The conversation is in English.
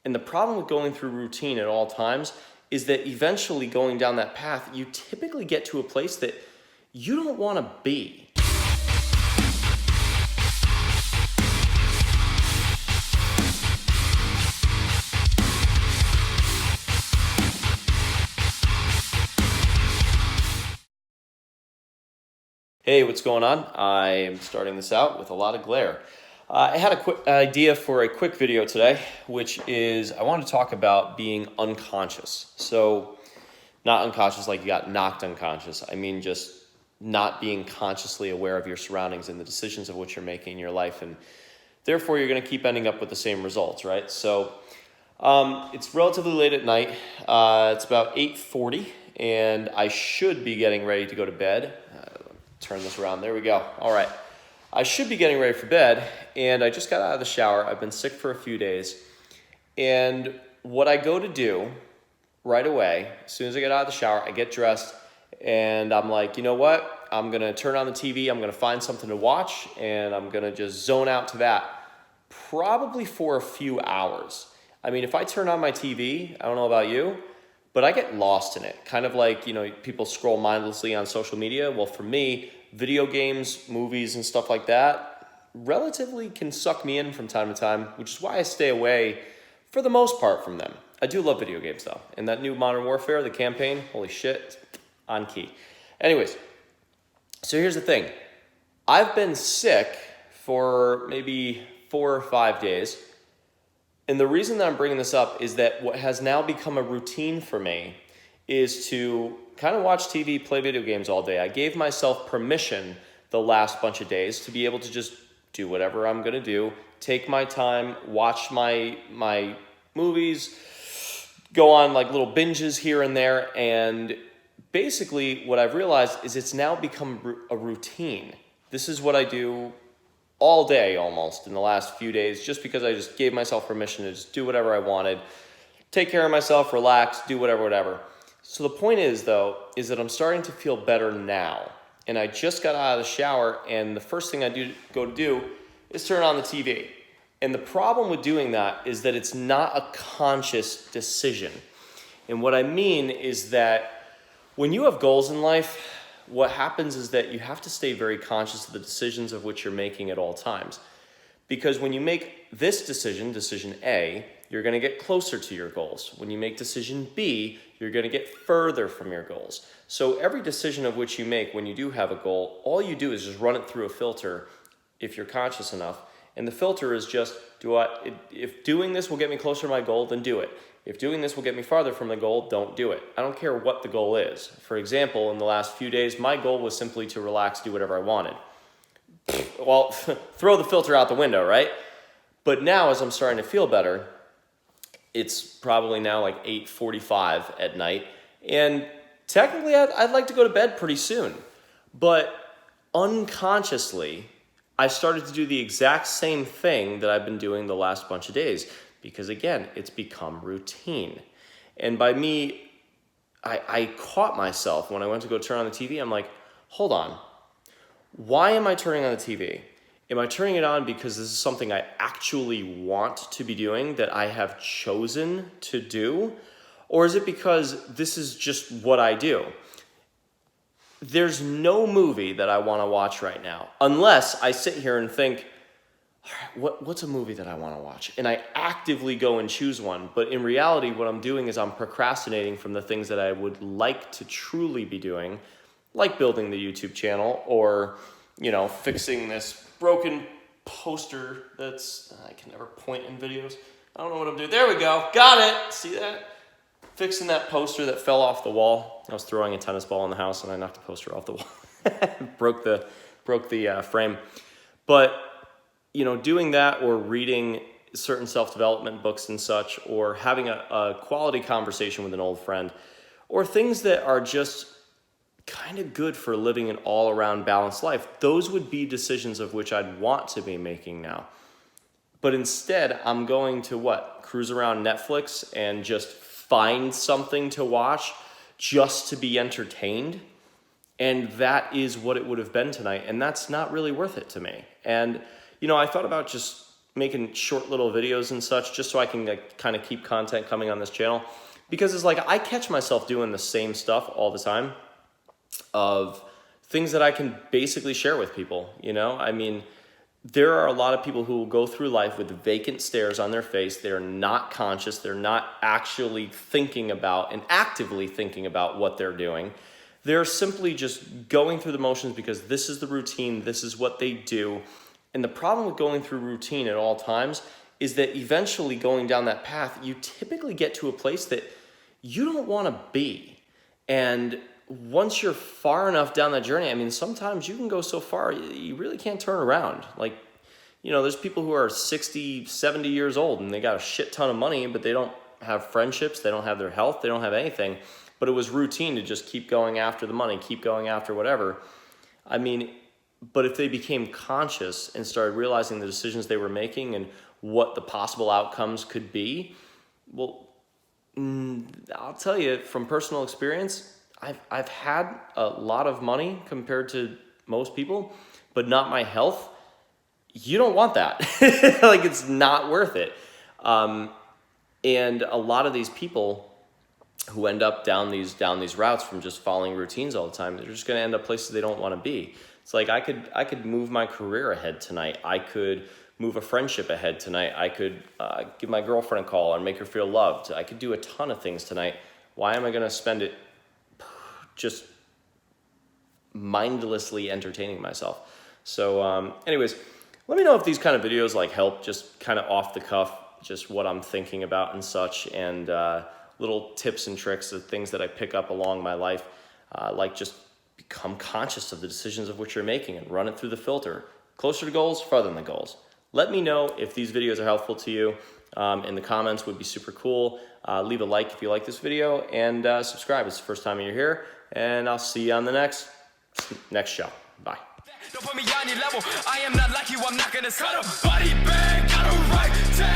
And the problem with going through routine at all times is that eventually going down that path, you typically get to a place that you don't want to be. Hey, what's going on? I am starting this out with a lot of glare. I had a quick idea for a quick video today, which is I want to talk about being unconscious. So not unconscious like you got knocked unconscious. I mean just not being consciously aware of your surroundings and the decisions of what you're making in your life. And therefore, you're going to keep ending up with the same results, right? So it's relatively late at night. It's about 8:40, and I should be getting ready to go to bed. Turn this around. There we go. All right. I should be getting ready for bed, and I just got out of the shower. I've been sick for a few days. And what I go to do right away, as soon as I get out of the shower, I get dressed, and I'm like, you know what? I'm going to turn on the TV. I'm going to find something to watch, and I'm going to just zone out to that probably for a few hours. I mean, if I turn on my TV, I don't know about you, but I get lost in it. Kind of like, people scroll mindlessly on social media. Well, for me, video games, movies, and stuff like that relatively can suck me in from time to time, which is why I stay away for the most part from them. I do love video games though. And that new Modern Warfare, the campaign, holy shit, on key. Anyways, so here's the thing. I've been sick for maybe 4 or 5 days. And the reason that I'm bringing this up is that what has now become a routine for me is to kind of watch TV, play video games all day. I gave myself permission the last bunch of days to be able to just do whatever I'm going to do, take my time, watch my movies, go on like little binges here and there. And basically what I've realized is it's now become a routine. This is what I do all day almost in the last few days, just because I just gave myself permission to just do whatever I wanted, take care of myself, relax, do whatever. So the point is, though, is that I'm starting to feel better now. And I just got out of the shower, and the first thing I go to do is turn on the TV. And the problem with doing that is that it's not a conscious decision. And what I mean is that when you have goals in life, what happens is that you have to stay very conscious of the decisions of which you're making at all times. Because when you make this decision, decision A, you're going to get closer to your goals. When you make decision B, you're going to get further from your goals. So every decision of which you make when you do have a goal, all you do is just run it through a filter if you're conscious enough. And the filter is just, if doing this will get me closer to my goal, then do it. If doing this will get me farther from the goal, don't do it. I don't care what the goal is. For example, in the last few days, my goal was simply to relax, do whatever I wanted. Well, throw the filter out the window, right? But now, as I'm starting to feel better, it's probably now like 8:45 at night. And technically, I'd like to go to bed pretty soon. But unconsciously, I started to do the exact same thing that I've been doing the last bunch of days. Because again, it's become routine. And by me, I caught myself when I went to go turn on the TV. I'm like, hold on. Why am I turning on the TV? Am I turning it on because this is something I actually want to be doing, that I have chosen to do? Or is it because this is just what I do? There's no movie that I want to watch right now, unless I sit here and think, all right, what's a movie that I want to watch? And I actively go and choose one. But in reality, what I'm doing is I'm procrastinating from the things that I would like to truly be doing, like building the YouTube channel or, fixing this broken poster I can never point in videos. I don't know what I'm doing. There we go. Got it. See that? Fixing that poster that fell off the wall. I was throwing a tennis ball in the house and I knocked the poster off the wall. broke the frame. But doing that or reading certain self-development books and such, or having a quality conversation with an old friend, or things that are just kind of good for living an all-around balanced life, those would be decisions of which I'd want to be making now. But instead, I'm going to cruise around Netflix and just find something to watch just to be entertained. And that is what it would have been tonight. And that's not really worth it to me. And I thought about just making short little videos and such, just so I can like, kind of keep content coming on this channel. Because it's like, I catch myself doing the same stuff all the time of things that I can basically share with people, you know? I mean, there are a lot of people who will go through life with vacant stares on their face. They're not conscious. They're not actually thinking about and actively thinking about what they're doing. They're simply just going through the motions because this is the routine. This is what they do. And the problem with going through routine at all times is that eventually going down that path, you typically get to a place that you don't want to be. And once you're far enough down that journey, I mean, sometimes you can go so far, you really can't turn around. Like, you know, there's people who are 60, 70 years old and they got a shit ton of money, but they don't have friendships, they don't have their health, they don't have anything. But it was routine to just keep going after the money, keep going after whatever. I mean, but if they became conscious and started realizing the decisions they were making and what the possible outcomes could be, well, I'll tell you from personal experience, I've had a lot of money compared to most people, but not my health. You don't want that. Like, it's not worth it. And a lot of these people who end up down these routes from just following routines all the time, they're just going to end up places they don't want to be. It's like I could move my career ahead tonight. I could move a friendship ahead tonight. I could give my girlfriend a call and make her feel loved. I could do a ton of things tonight. Why am I going to spend it just mindlessly entertaining myself? So anyways, let me know if these kind of videos like help, just kind of off the cuff, just what I'm thinking about and such, and little tips and tricks of things that I pick up along my life, like just become conscious of the decisions of which you're making and run it through the filter. Closer to goals, farther than the goals. Let me know if these videos are helpful to you. In the comments would be super cool. Leave a like if you like this video, and subscribe if it's the first time you're here. And I'll see you on the next show. Bye. Don't put me on your level. I am not like you. I'm not gonna cut a body bag. Got a right.